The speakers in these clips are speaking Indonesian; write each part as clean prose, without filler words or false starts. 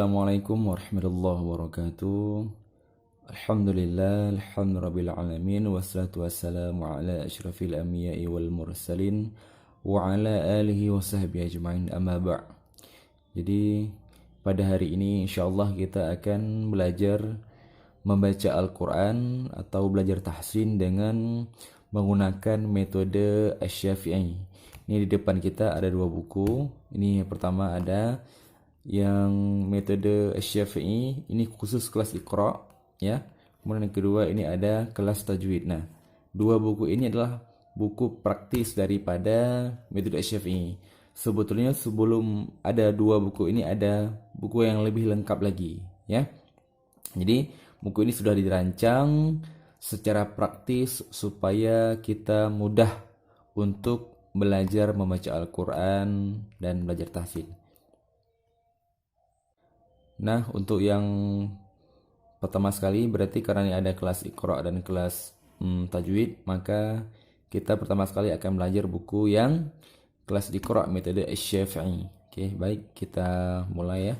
Assalamualaikum warahmatullahi wabarakatuh. Alhamdulillah, alhamdulillah alamin, wassalatu wassalamu ala asyrafil anbiya'i wal mursalin wa ala alihi wa sahbihi ajma'in, amma ba'. Jadi pada hari ini insyaallah kita akan belajar membaca Al-Quran atau belajar tahsin dengan menggunakan metode Asy-Syafi'i. Ini di depan kita ada dua buku. Ini yang pertama ada yang metode Asy-Syafi'i, ini khusus kelas Iqra ya. Kemudian yang kedua ini ada kelas tajwid. Nah, dua buku ini adalah buku praktis daripada metode Asy-Syafi'i. Sebetulnya sebelum ada dua buku ini ada buku yang lebih lengkap lagi ya. Jadi buku ini sudah dirancang secara praktis supaya kita mudah untuk belajar membaca Al-Quran dan belajar tahsin. Nah, untuk yang pertama sekali berarti karena ini ada kelas Iqra dan kelas tajwid, maka kita pertama sekali akan belajar buku yang kelas Iqra metode Asy-Syafi'i. Oke, baik, kita mulai ya.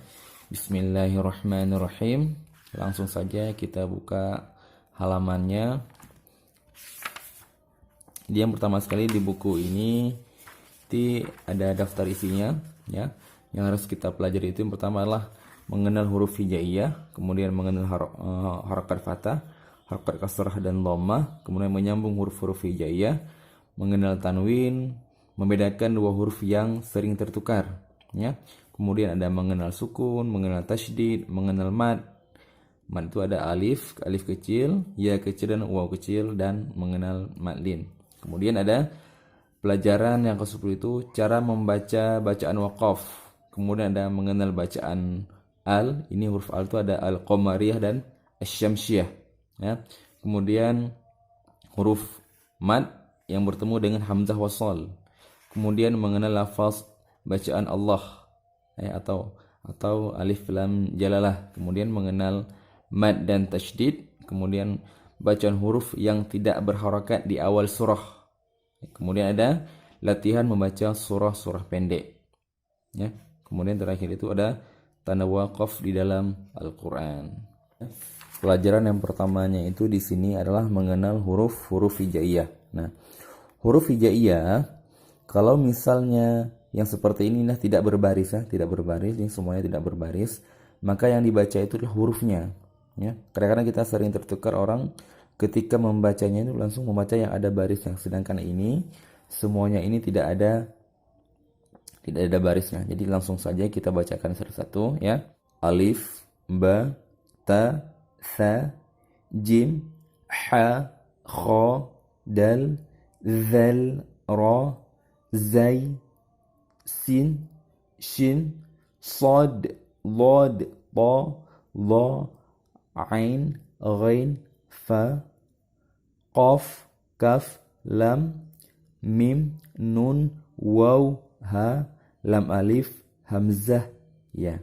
Bismillahirrahmanirrahim. Langsung saja kita buka halamannya. Jadi yang pertama sekali di buku ini ada daftar isinya ya. Yang harus kita pelajari itu yang pertama adalah mengenal huruf hijaiyah, kemudian mengenal harakat fathah, harakat kasrah dan dhammah, kemudian menyambung huruf-huruf hijaiyah, mengenal tanwin, membedakan dua huruf yang sering tertukar ya. Kemudian ada mengenal sukun, mengenal tasydid, mengenal mad. Mad itu ada alif kecil, ya kecil dan waw kecil, dan mengenal madlin. Kemudian ada pelajaran yang ke-10 itu cara membaca bacaan waqaf. Kemudian ada mengenal bacaan al, ini huruf al itu ada al-qamariyah dan asy-syamsiyah ya. Kemudian huruf mad yang bertemu dengan hamzah wasal. Kemudian mengenal lafaz bacaan Allah ya, atau alif lam jalalah. Kemudian mengenal mad dan tasydid. Kemudian bacaan huruf yang tidak berharakat di awal surah. Kemudian ada latihan membaca surah-surah pendek ya. Kemudian terakhir itu ada tanda waqaf di dalam Al-Quran. Pelajaran yang pertamanya itu di sini adalah mengenal huruf-huruf hijaiyah. Nah, huruf hijaiyah kalau misalnya yang seperti ini nah tidak berbaris ya, ini semuanya tidak berbaris, maka yang dibaca itu adalah hurufnya ya. Kadang-kadang kita sering tertukar orang ketika membacanya itu langsung membaca yang ada barisnya, sedangkan ini semuanya ini tidak ada barisnya. Jadi langsung saja kita bacakan satu-satu ya. Alif, ba, ta, tha, jim, ha, kha, dal, zal, ra, zai, sin, shin, sad, lad, ta, la, ain, ghain, fa, qaf, kaf, lam, mim, nun, waw, ha, lam alif, hamzah ya.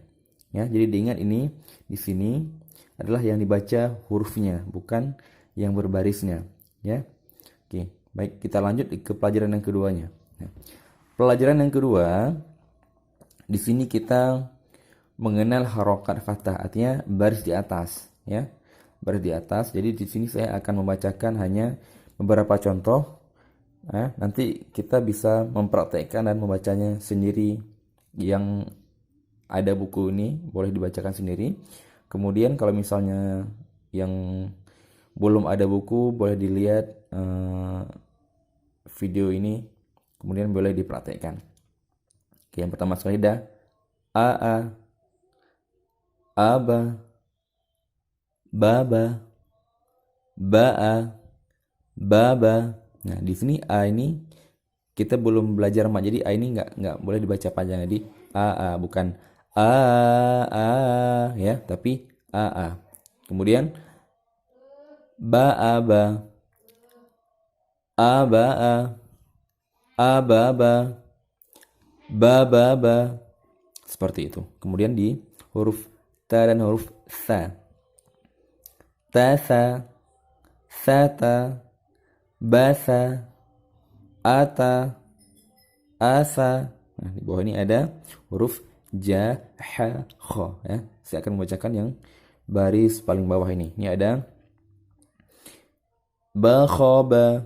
Ya, jadi diingat ini di sini adalah yang dibaca hurufnya, bukan yang berbarisnya ya. Oke, baik, kita lanjut ke pelajaran yang keduanya. Nah, pelajaran yang kedua di sini kita mengenal harokat fathah, artinya baris di atas ya. Baris di atas. Jadi di sini saya akan membacakan hanya beberapa contoh. Nah, nanti kita bisa mempraktekkan dan membacanya sendiri. Yang ada buku ini boleh dibacakan sendiri. Kemudian kalau misalnya yang belum ada buku boleh dilihat video ini, kemudian boleh dipraktekkan. Oke, yang pertama sekali ada a, aba, baba, ba'a, baba. Nah, di sini a ini kita belum belajar mak, jadi a ini nggak boleh dibaca panjang. Jadi a bukan a ya, tapi a. Kemudian ba, aba, aba, ababa, bababa, seperti itu. Kemudian di huruf ta dan huruf sa, tasa, sata, basa, ata, asa. Nah, di bawah ini ada huruf ja, ha, kho. Ya. Saya akan membacakan yang baris paling bawah ini. Ini ada ba, kho, ba,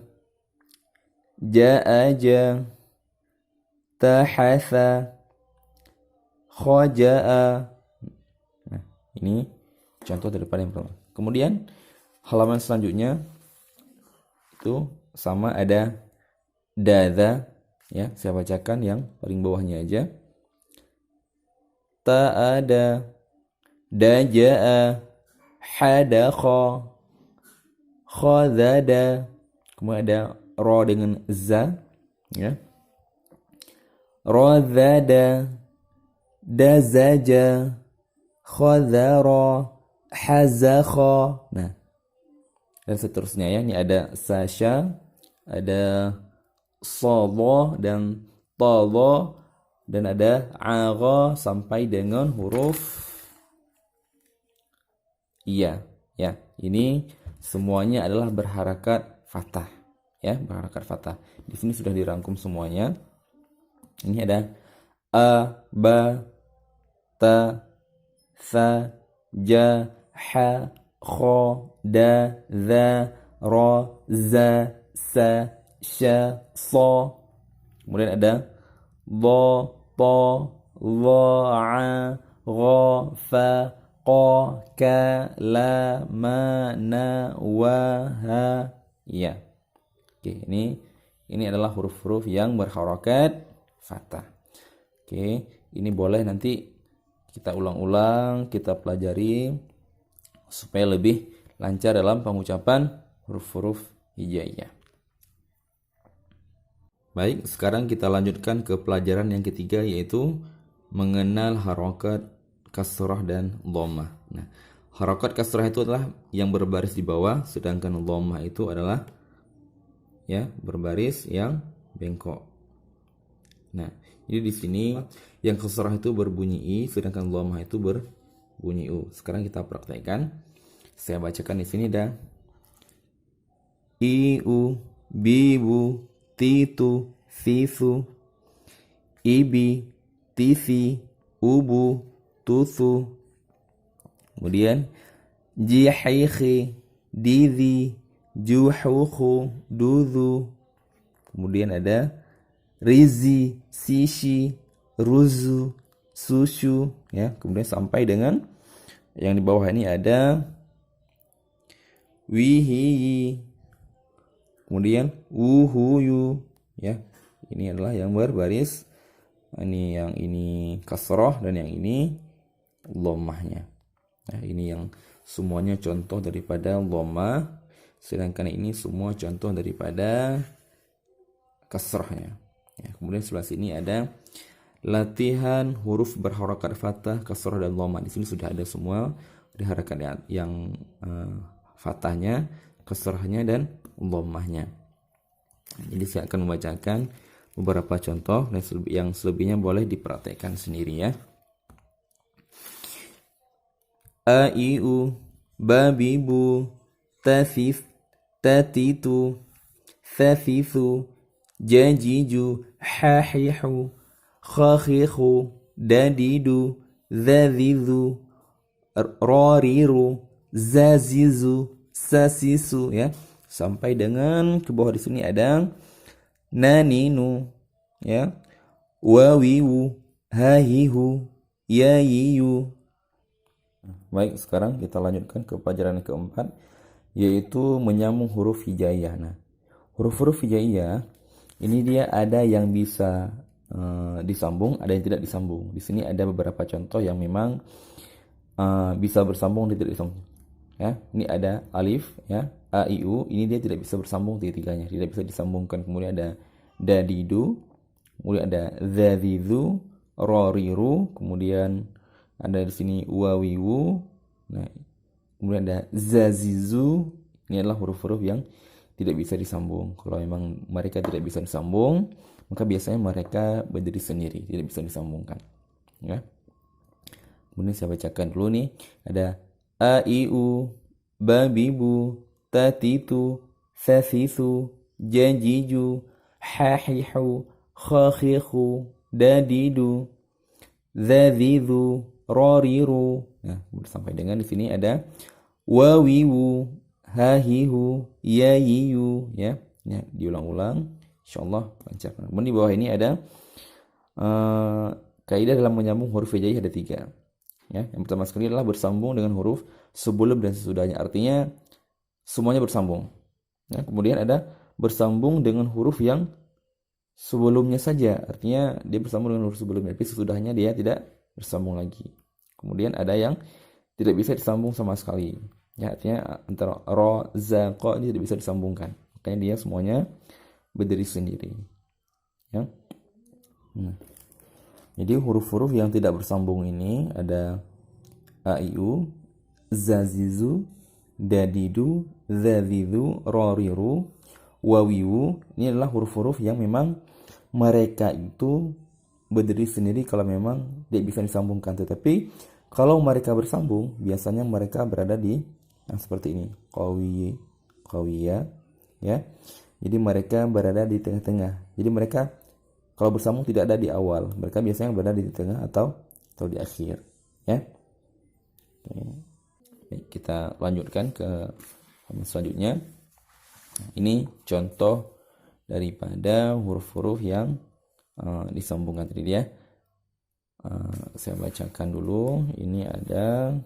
ja, ja, ta, hatha, kho, ja. Nah, ini contoh daripada yang pertama. Kemudian halaman selanjutnya itu sama ada dada, ya. Saya bacakan yang paling bawahnya aja. Ta'ada, daja'a, hadakha, khadada. Kemudian ada ro dengan za, ya. Radada, dazaja, khadara, hazakha. Nah, dan seterusnya ya. Ini ada sasha, ada sadha dan tadha, dan ada agha sampai dengan huruf iya, ya. Ini semuanya adalah berharakat fathah, ya, berharakat fathah. Di sini sudah dirangkum semuanya. Ini ada a, ba, ta, sa, ja, ha, kho, da, za, ra, za, sa, sha, so. Kemudian ada dha, ta, dha, a, gha, fa, qa, ka, la, ma, na, wa, ha, ya. Oke, ini adalah huruf-huruf yang berharakat fathah. Oke, ini boleh nanti kita ulang-ulang, kita pelajari supaya lebih lancar dalam pengucapan huruf-huruf hijaiyah. Baik, sekarang kita lanjutkan ke pelajaran yang ketiga, yaitu mengenal harokat kasrah dan dhammah. Nah, harokat kasrah itu adalah yang berbaris di bawah, sedangkan dhammah itu adalah ya berbaris yang bengkok. Nah, jadi di sini yang kasrah itu berbunyi i, sedangkan dhammah itu berbunyi u. Sekarang kita praktekkan. Saya bacakan di sini dah. Iu, bibu, titu, sisu, ibi, tisi, ubu, tusu. Kemudian jihihi, dizi, juhuhu, duzu. Kemudian ada rizi, sishi, ruzu, susu, ya. Kemudian sampai dengan yang di bawah ini ada wihiyi, kemudian wuhuyu, ya. Ini adalah yang berbaris. Ini yang ini kasroh dan yang ini dhammahnya. Nah, ini yang semuanya contoh daripada dhammah, sedangkan ini semua contoh daripada kasrohnya. Ya, kemudian sebelah sini ada latihan huruf berharakat fathah, kasroh dan dhammah. Di sini sudah ada semua diharakat yang fathahnya, kasrohnya dan dhammahnya. Jadi saya akan membacakan beberapa contoh dan yang selebihnya boleh dipraktekkan sendiri ya. A, I, U, babibu, tafif, tatitu, thafifu, jajiju, hahihu, khakhihu, dadidu, zazizu, rariru, zazizu, sasisu, ya. Sampai dengan ke bawah di sini ada naninu, ya, wawiwu, hahihu, yayiyu. Baik, sekarang kita lanjutkan ke pelajaran yang keempat, yaitu menyambung huruf hijaiyah. Nah, huruf-huruf hijaiyah ini dia ada yang bisa disambung, ada yang tidak disambung. Di sini ada beberapa contoh yang memang bisa bersambung, tidak disambung. Ya, ini ada alif, ya, a, i, u. Ini dia tidak bisa bersambung tiga-tiganya, tidak bisa disambungkan. Kemudian ada dadidu, kemudian ada zazizu, roriru, kemudian ada di sini wawiwu. Nah, kemudian ada zazizu. Ini adalah huruf-huruf yang tidak bisa disambung. Kalau memang mereka tidak bisa disambung, maka biasanya mereka berdiri sendiri, tidak bisa disambungkan. Ya. Kemudian saya bacakan dulu nih. Ada a, i, u, babibu, tatitu, sasisu, jajiju, hahihu, khakhihu, dadidu, dzadzu, rariru. Nah, sampai dengan di sini ada wawiwu, hahihu, yayiyu, ya. Ya, diulang-ulang. Insyaallah lancar. Kemudian di bawah ini ada kaidah dalam menyambung huruf hijaiyah ada 3. Ya, yang pertama sekali adalah bersambung dengan huruf sebelum dan sesudahnya. Artinya semuanya bersambung. Ya, kemudian ada bersambung dengan huruf yang sebelumnya saja. Artinya dia bersambung dengan huruf sebelumnya, tapi sesudahnya dia tidak bersambung lagi. Kemudian ada yang tidak bisa disambung sama sekali. Ya, artinya antara ro, za, qa ini tidak bisa disambungkan. Makanya dia semuanya berdiri sendiri. Ya. Nah. Jadi huruf-huruf yang tidak bersambung ini ada a, i, u, zazizu, dadidu, zazizu, roriru, wawiwu. Ini adalah huruf-huruf yang memang mereka itu berdiri sendiri kalau memang tidak bisa disambungkan. Tetapi kalau mereka bersambung, biasanya mereka berada di yang seperti ini, qawi, qawiyya, ya. Jadi mereka berada di tengah-tengah. Jadi mereka kalau bersambung tidak ada di awal, mereka biasanya berada di tengah atau di akhir, ya. Oke, kita lanjutkan ke halaman selanjutnya. Ini contoh daripada huruf-huruf yang disambungkan tadi ya. Saya bacakan dulu. Ini ada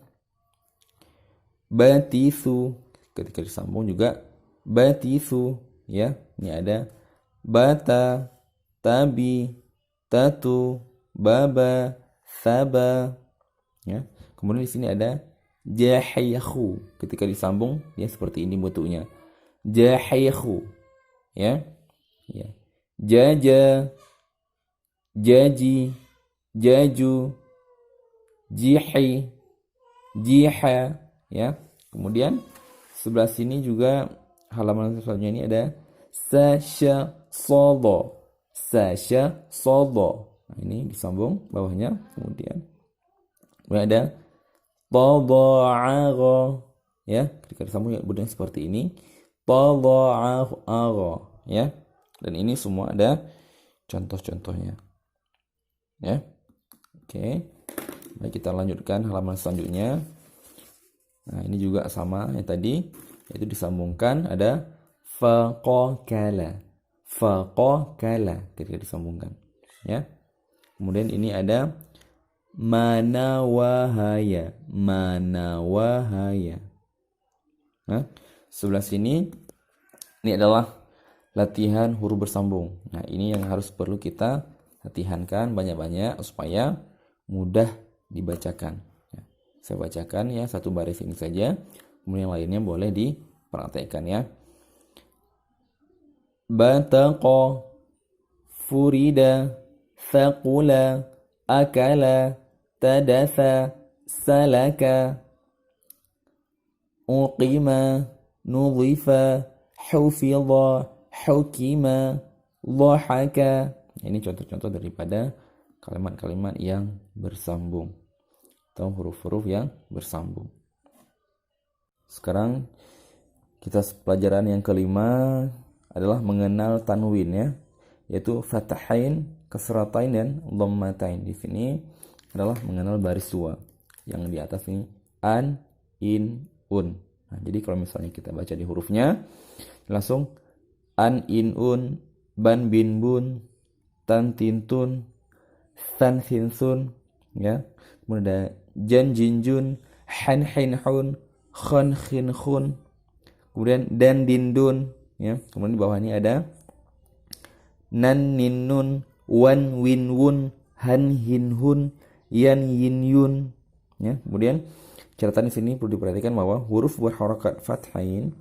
batisu, ketika disambung juga batisu, ya. Ini ada bata, tabi, tatu, baba, saba, ya. Kemudian di sini ada jahayhu, ketika disambung ya seperti ini bentuknya, jahayhu, ya, ya. Jaja, jaji, jaju, jihi, jiha, ya. Kemudian sebelah sini juga halaman selanjutnya ini ada sasya, sodo, sasya, sodo. Nah, ini disambung bawahnya. Kemudian ada tada'agha, ya, ketika disambung ya bentuknya seperti ini, tada'agha, ya. Dan ini semua ada contoh-contohnya, ya. Oke, baik, kita lanjutkan halaman selanjutnya. Nah, ini juga sama yang tadi, yaitu disambungkan ada faqakala, faqakala ketika disambungkan, ya. Kemudian ini ada manawahaya, manawahaya. Nah, sebelah sini ini adalah latihan huruf bersambung. Nah, ini yang harus perlu kita latihankan banyak-banyak supaya mudah dibacakan. Ya, saya bacakan ya satu baris ini saja, kemudian yang lainnya boleh dipraktekkan ya. Bataqa, furida, thaqula, akala, tadasa, salaka, uqima, nudhifa, hufidha, hukima, dhahaka. Ini contoh-contoh daripada kalimat-kalimat yang bersambung atau huruf-huruf yang bersambung. Sekarang kita pelajaran yang kelima adalah mengenal tanwin ya, yaitu fatahain, kasratain dan dhammatain. Di sini adalah mengenal baris dua. Yang di atas ini an, in, un. Nah, jadi kalau misalnya kita baca di hurufnya langsung an, in, un, ban, bin, bun, tan, tin, tun, san, sin, sun, ya. Kemudian ada jan, jin, jun, han, hin, hun, khon, khin, khun. Kemudian dan, din, dun, ya. Kemudian di bawah ini ada nan, nin, nun, wan, win, wun, han, hin, hun, yan, yin, yun, ya. Kemudian catatan di sini perlu diperhatikan bahwa huruf berharakat fathain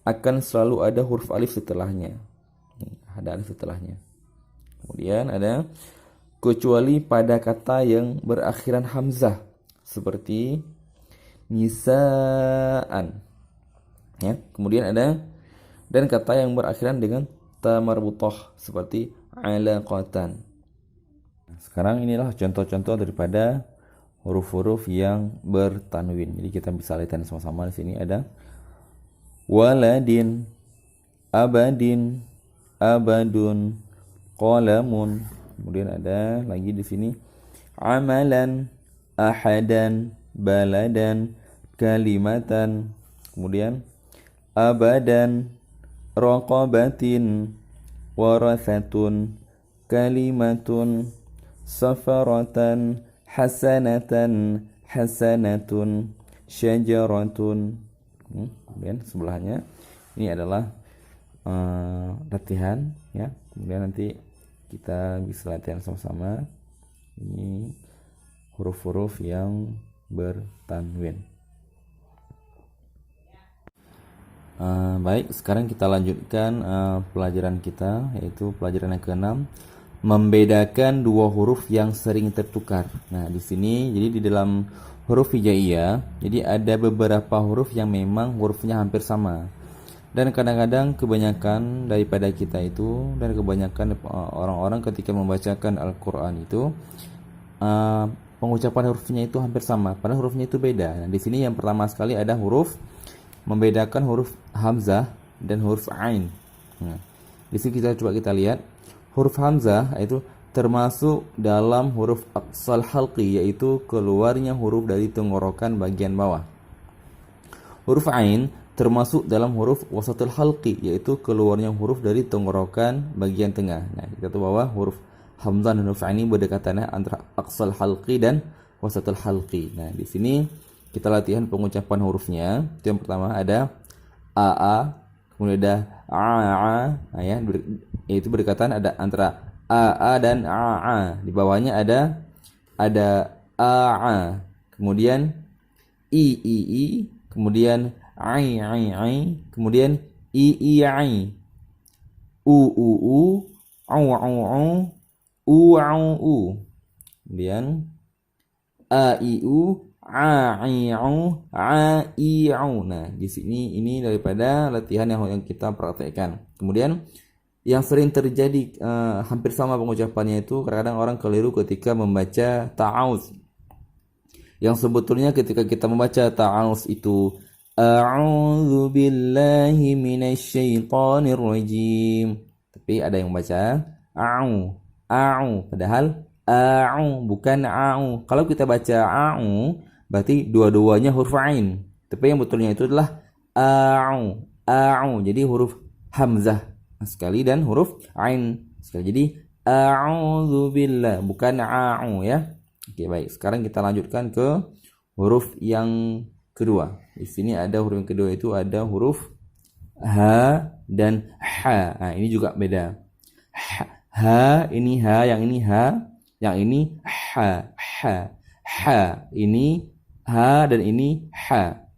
akan selalu ada huruf alif setelahnya. Ada alif setelahnya. Kemudian ada kecuali pada kata yang berakhiran hamzah seperti nisaan. Ya, kemudian ada dan kata yang berakhiran dengan ta marbutah seperti alaqatan. Sekarang inilah contoh-contoh daripada huruf-huruf yang bertanwin. Jadi kita bisa lihat sama-sama. Di sini ada waladin, abadin, abadun, qalamun. Kemudian ada lagi di sini amalan, ahadan, baladan, kalimatan, kemudian abadan, raqabatin, warathatun, kalimatun, safaratan, hasanatan, hasanatun, syajaratun. Kemudian sebelahnya ini adalah latihan ya. Kemudian nanti kita bisa latihan sama-sama. Ini huruf-huruf yang bertanwin. Baik, sekarang kita lanjutkan pelajaran kita, yaitu pelajaran yang ke-6, membedakan dua huruf yang sering tertukar. Nah, di sini jadi di dalam huruf hijaiyah, jadi ada beberapa huruf yang memang hurufnya hampir sama. Dan kadang-kadang kebanyakan daripada kita itu, dan kebanyakan orang-orang ketika membacakan Al-Qur'an itu pengucapan hurufnya itu hampir sama, padahal hurufnya itu beda. Nah, di sini yang pertama sekali ada huruf membedakan huruf hamzah dan huruf ain. Nah, di sini kita lihat huruf hamzah itu termasuk dalam huruf aqsal halqi, yaitu keluarnya huruf dari tenggorokan bagian bawah. Huruf ain termasuk dalam huruf wasatul halqi, yaitu keluarnya huruf dari tenggorokan bagian tengah. Nah, kita tahu bahwa huruf hamzah dan huruf ain ini berdekatannya antara aqsal halqi dan wasatul halqi. Nah, di sini kita latihan pengucapan hurufnya. Itu yang pertama ada aa, kemudian ada aa, nah ya, yaitu berdekatan ada antara aa dan aa. Di bawahnya ada aa, kemudian i, kemudian ai, kemudian i, u, au, u, kemudian a, i, u, a, i, au. Nah, di sini ini daripada latihan yang kita praktekkan. Kemudian yang sering terjadi hampir sama pengucapannya itu, kadang-kadang orang keliru ketika membaca ta'awuz. Yang sebetulnya ketika kita membaca ta'awuz itu a'udzu billahi minasyaitonir rajim, tapi ada yang membaca a'u, padahal a'u bukan a'u. Kalau kita baca a'u berarti dua-duanya huruf ain, tapi yang betulnya itu adalah a'u. Jadi huruf hamzah sekali dan huruf ain sekali. Jadi a'udzu billah bukan a'u ya. Oke, baik. Sekarang kita lanjutkan ke huruf yang kedua. Di sini ada huruf yang kedua, itu ada huruf ha dan ha. Nah, ini juga beda. Ha ini ha, yang ini ha, yang ini ha. Ini ha dan ini ha.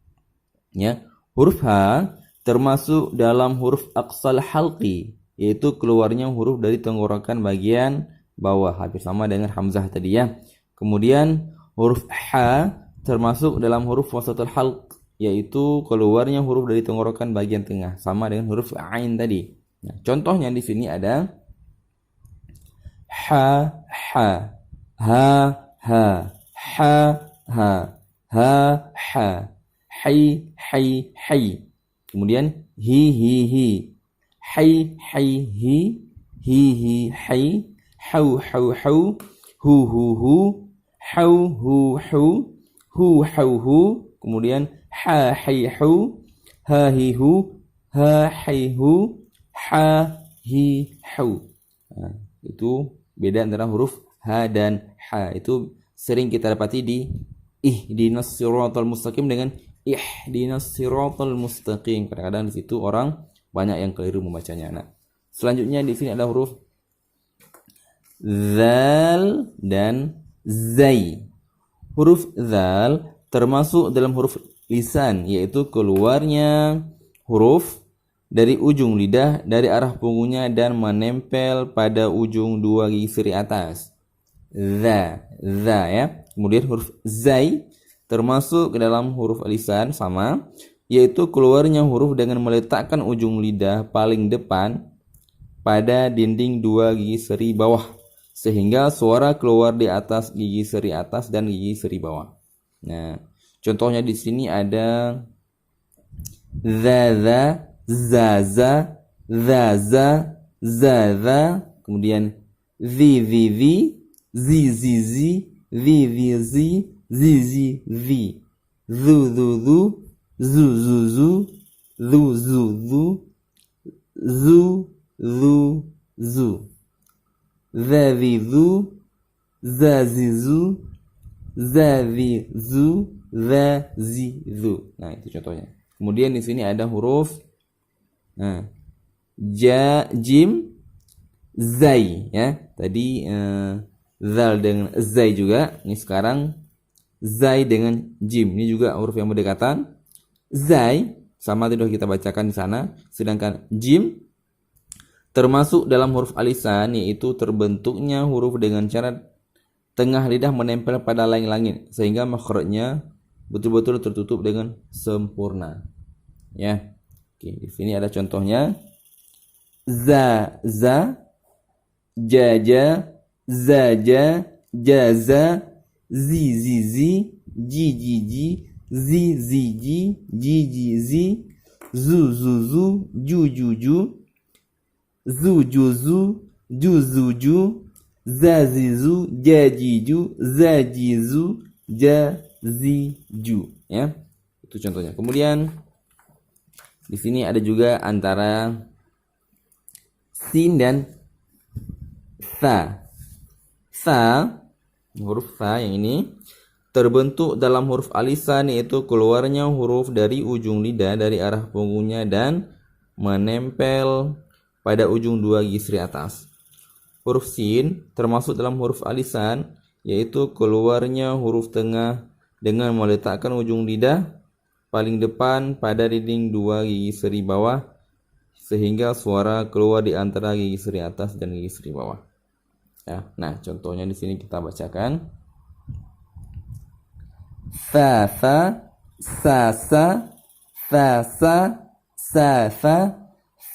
Ya, huruf ha termasuk dalam huruf aqsal halqi, yaitu keluarnya huruf dari tenggorokan bagian bawah, hampir sama dengan hamzah tadi ya. Kemudian huruf ha termasuk dalam huruf wasatul halq, yaitu keluarnya huruf dari tenggorokan bagian tengah, sama dengan huruf ain tadi. Nah, contohnya di sini ada ha, hai. Kemudian hi, hai, hau, hu, hu, kemudian ha, hu, ha, hu, ha, hu. Nah, itu beda antara huruf ha dan ha. Itu sering kita dapati di ihdinas siratal mustaqim dengan ihdinas siratal mustaqim. Kadang-kadang di situ orang banyak yang keliru membacanya. Nah, selanjutnya di sini ada huruf zal dan zai. Huruf zal termasuk dalam huruf lisan, yaitu keluarnya huruf dari ujung lidah dari arah punggungnya dan menempel pada ujung dua gigi seri atas. Za ya. Kemudian huruf zai termasuk ke dalam huruf lisan, sama, yaitu keluarnya huruf dengan meletakkan ujung lidah paling depan pada dinding dua gigi seri bawah, sehingga suara keluar di atas gigi seri atas dan gigi seri bawah. Nah, contohnya di sini ada zaza, zaza, zaza, kemudian zi, zi, zi, zi, zu, zu, zu, zu, zazizu, zazizu, zazizu, zazizu. Nah, itu contohnya. Kemudian di sini ada huruf jim, zai ya. Tadi zal dengan zai juga. Ini sekarang zai dengan jim. Ini juga huruf yang berdekatan. Zai sama tidak kita bacakan di sana. Sedangkan jim termasuk dalam huruf alisan, yaitu terbentuknya huruf dengan cara tengah lidah menempel pada langit-langit sehingga makhrajnya betul-betul tertutup dengan sempurna. Ya. Oke, di sini ada contohnya. Za, jaja, zaja, jaza, zi, ji, ji, zu, ju, zazizu, jajiju, zajizu, jaziju. Ya, itu contohnya. Kemudian di sini ada juga antara sin dan tha. Huruf tha yang ini terbentuk dalam huruf alisan, yaitu keluarnya huruf dari ujung lidah dari arah punggungnya dan menempel pada ujung dua gigi seri atas. Huruf sin termasuk dalam huruf alisan, yaitu keluarnya huruf tengah dengan meletakkan ujung lidah paling depan pada dinding dua gigi seri bawah sehingga suara keluar di antara gigi seri atas dan gigi seri bawah. Ya, nah contohnya di sini kita bacakan. Fa, sa, sa,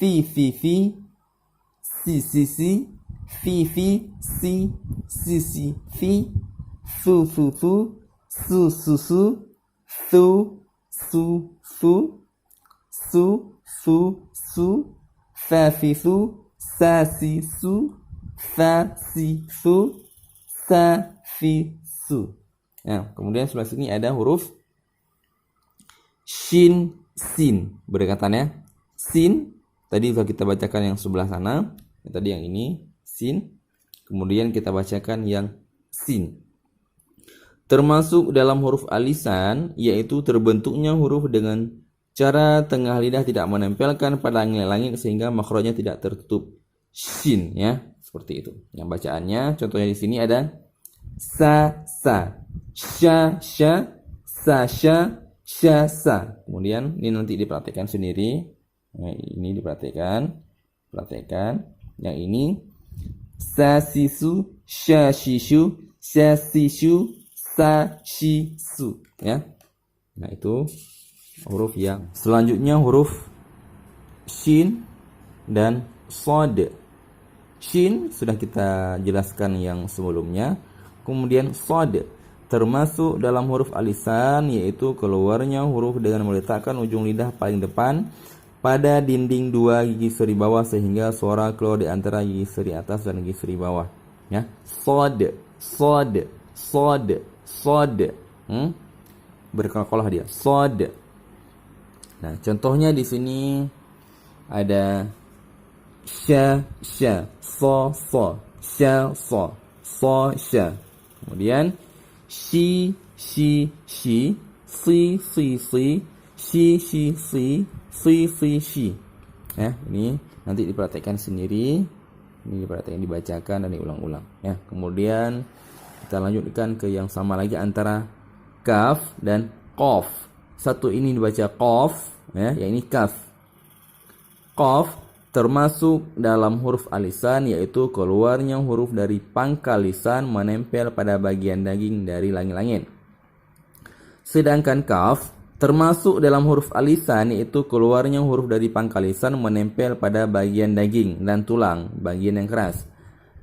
fi, si, fi, si, su, fa, si, su. Nah, kemudian sebelah sini ada huruf shin, sin berdekatannya. Sin tadi sudah kita bacakan yang sebelah sana. Tadi yang ini sin. Kemudian kita bacakan yang sin. Termasuk dalam huruf alisan, yaitu terbentuknya huruf dengan cara tengah lidah tidak menempelkan pada langit-langit sehingga makhrajnya tidak tertutup. Shin ya, seperti itu. Yang bacaannya contohnya di sini ada sa, sha, sa. Kemudian ini nanti diperhatikan sendiri. Nah, ini diperhatikan. Yang ini sa, sisu, sha, shishu, sa, shisu ya. Nah, itu huruf yang selanjutnya huruf shin dan shad. Shin sudah kita jelaskan yang sebelumnya. Kemudian shad termasuk dalam huruf alisan, yaitu keluarnya huruf dengan meletakkan ujung lidah paling depan pada dinding dua gigi seri bawah sehingga suara keluar di antara gigi seri atas dan gigi seri bawah. Ya, shad. Berkalakolah dia. Shad. Nah, contohnya di sini ada sha, so, sha, sha. Kemudian shi, si, si. Ya, ini nanti diperhatikan sendiri. Ini dibacakan dan diulang-ulang. Ya, kemudian kita lanjutkan ke yang sama lagi antara kaf dan qaf. Satu ini dibaca qaf, ya, yang ini kaf. Qaf termasuk dalam huruf alisan, yaitu keluarnya huruf dari pangkal lisan menempel pada bagian daging dari langit-langit. Sedangkan kaf termasuk dalam huruf alisan, yaitu keluarnya huruf dari pangkal lisan menempel pada bagian daging dan tulang, bagian yang keras,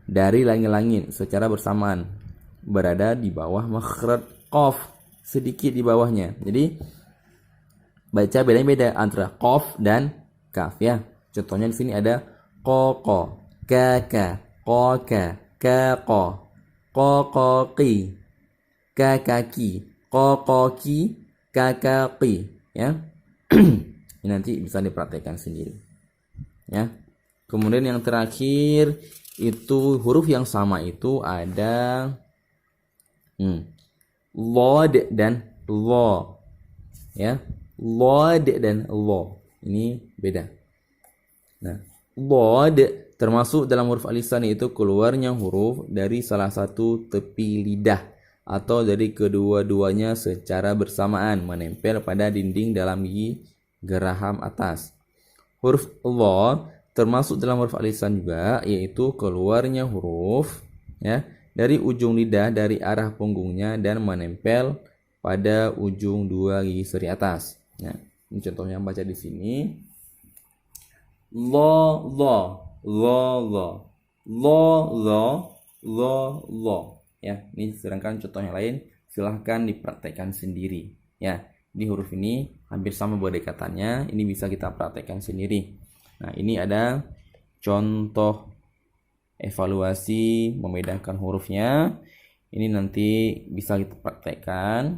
dari langit-langit secara bersamaan, berada di bawah makhraj qaf, sedikit di bawahnya. Jadi baca beda-beda antara qaf dan kaf ya. Contohnya di sini ada qqa, kaka, qaka, qaqa, qaqaqi, kakaki, kokoki, kakaki, ya. Ini nanti bisa dipraktekkan sendiri, ya. Kemudian yang terakhir itu huruf yang sama itu ada lod dan lo, ya. Lod dan lo ini beda. Nah, lod termasuk dalam huruf alisan, yaitu keluarnya huruf dari salah satu tepi lidah atau dari kedua-duanya secara bersamaan menempel pada dinding dalam gigi geraham atas. Huruf lo termasuk dalam huruf alisan juga, yaitu keluarnya huruf, ya, dari ujung lidah dari arah punggungnya dan menempel pada ujung dua gigi seri atas. Nah, ini contohnya baca di sini. Lo, ya. Ini sedangkan contoh yang lain silahkan dipraktekkan sendiri, ya. Di huruf ini hampir sama berdekatannya, ini bisa kita praktekkan sendiri. Nah, ini ada contoh evaluasi membedakan hurufnya. Ini nanti bisa kita praktekkan.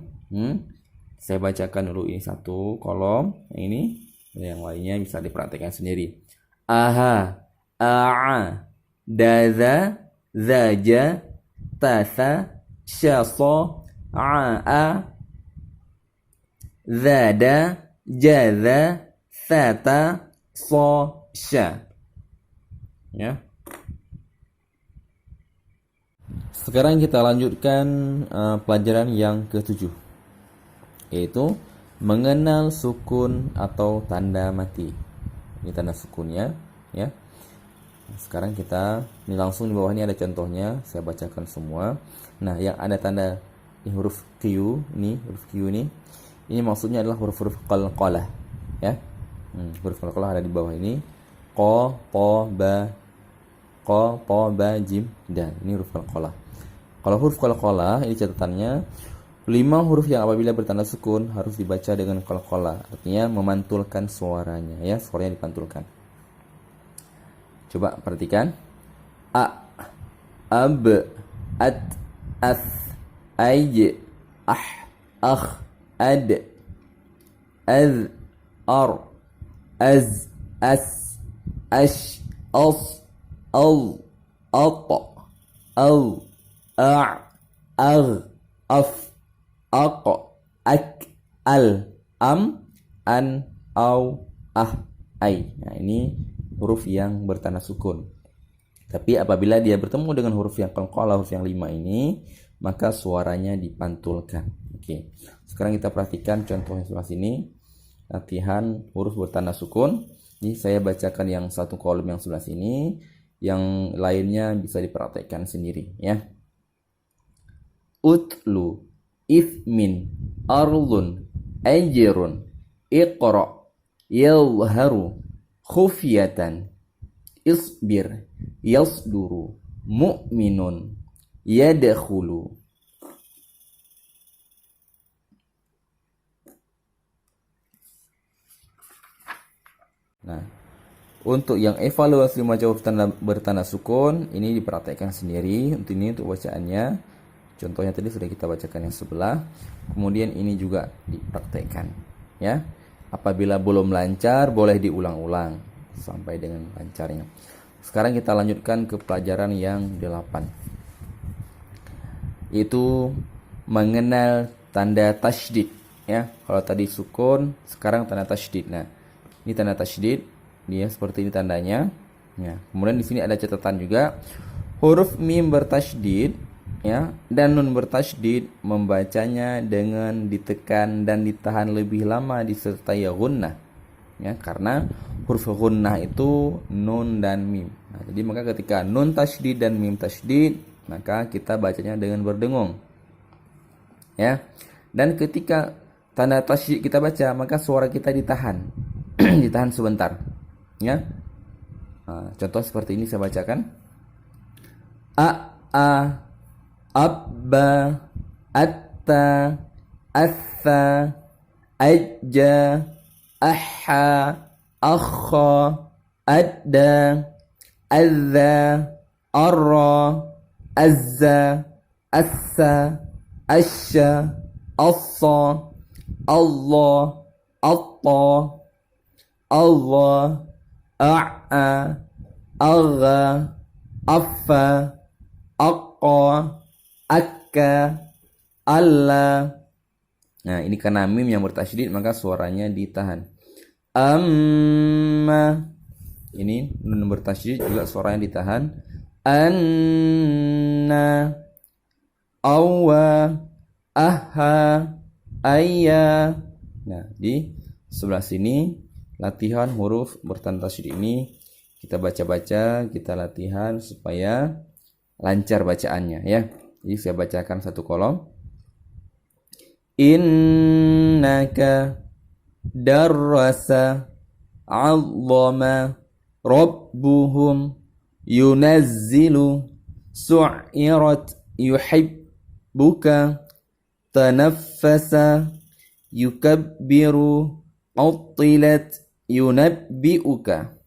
Saya bacakan dulu ini satu kolom, yang lainnya bisa dipraktekkan sendiri. Aha, a'a, daza, zaja, tasa, syasa, a'a, zada, jaza, thata, so, sya. Ya. Sekarang kita lanjutkan pelajaran yang ke-7, yaitu mengenal sukun atau tanda mati. Ini tanda sukunnya, ya. Sekarang kita ini langsung di bawah ini ada contohnya, saya bacakan semua. Nah, yang ada tanda huruf Q ini maksudnya adalah huruf-huruf qalqalah, ya. Huruf qalqalah ada di bawah ini. Qa, pa, ba, jim, dal. Ini huruf qalqalah. Kalau huruf qalqalah ini catatannya 5 huruf yang apabila bertanda sukun harus dibaca dengan qalqalah, artinya memantulkan suaranya, ya, suaranya dipantulkan. Coba perhatikan. A, ab, at, as, ay, akh, ad, az, ar, az, as, ash, as, al, at, al, ag, af, ak, al, am, an, au, ai. Nah, ini huruf yang bertanda sukun. Tapi apabila dia bertemu dengan huruf yang qalqalah, huruf yang 5 ini, maka suaranya dipantulkan. Oke. Sekarang kita perhatikan contoh yang sebelah sini. Latihan huruf bertanda sukun. Ini saya bacakan yang satu kolom yang sebelah sini, yang lainnya bisa dipraktekkan sendiri, ya. Utlu, ifmin, arlun, ajrun, iqra, yalharu, khufyatan, isbir, yasduru, mu'minun, yadkhulu. Nah, untuk yang evaluasi membaca huruf bertanda sukun ini dipraktekkan sendiri. Untuk ini untuk bacaannya, contohnya tadi sudah kita bacakan yang sebelah. Kemudian ini juga dipraktekkan, ya. Apabila belum lancar boleh diulang-ulang sampai dengan lancarnya. Sekarang kita lanjutkan ke pelajaran yang 8, yaitu mengenal tanda tasydid, ya. Kalau tadi sukun, sekarang tanda tasydid. Nah, ini tanda tasydid, dia seperti ini tandanya. Ya. Kemudian di sini ada catatan juga, huruf mim bertasydid, ya, dan nun bertasydid membacanya dengan ditekan dan ditahan lebih lama disertai gunnah, ya, karena huruf gunnah itu nun dan mim. Nah, jadi maka ketika nun tasydid dan mim tasydid, maka kita bacanya dengan berdengung, ya. Dan ketika tanda tasydid kita baca, maka suara kita ditahan ditahan sebentar, ya. Nah, contoh seperti ini saya bacakan. A, abba, atta, atha, ajja, aha, akha, adda, azza, arra, azza, assa, asya, assa, Allah, atta, Allah, a'a, agha, affa, aqqa, akka, alla. Nah, ini karena mim yang bertasydid maka suaranya ditahan. Amma, ini nun bertasydid juga suaranya ditahan. Anna, awwa, aha, ayya. Nah, di sebelah sini latihan huruf bertanda tasydid ini kita baca-baca, kita latihan supaya lancar bacaannya ya. Jadi saya bacakan satu kolom. Innaka darrasa 'azzama rabbuhum yunazzilu su'irat yuhibbuka tanaffasa yukabbiru qattilat yunabbi'uka.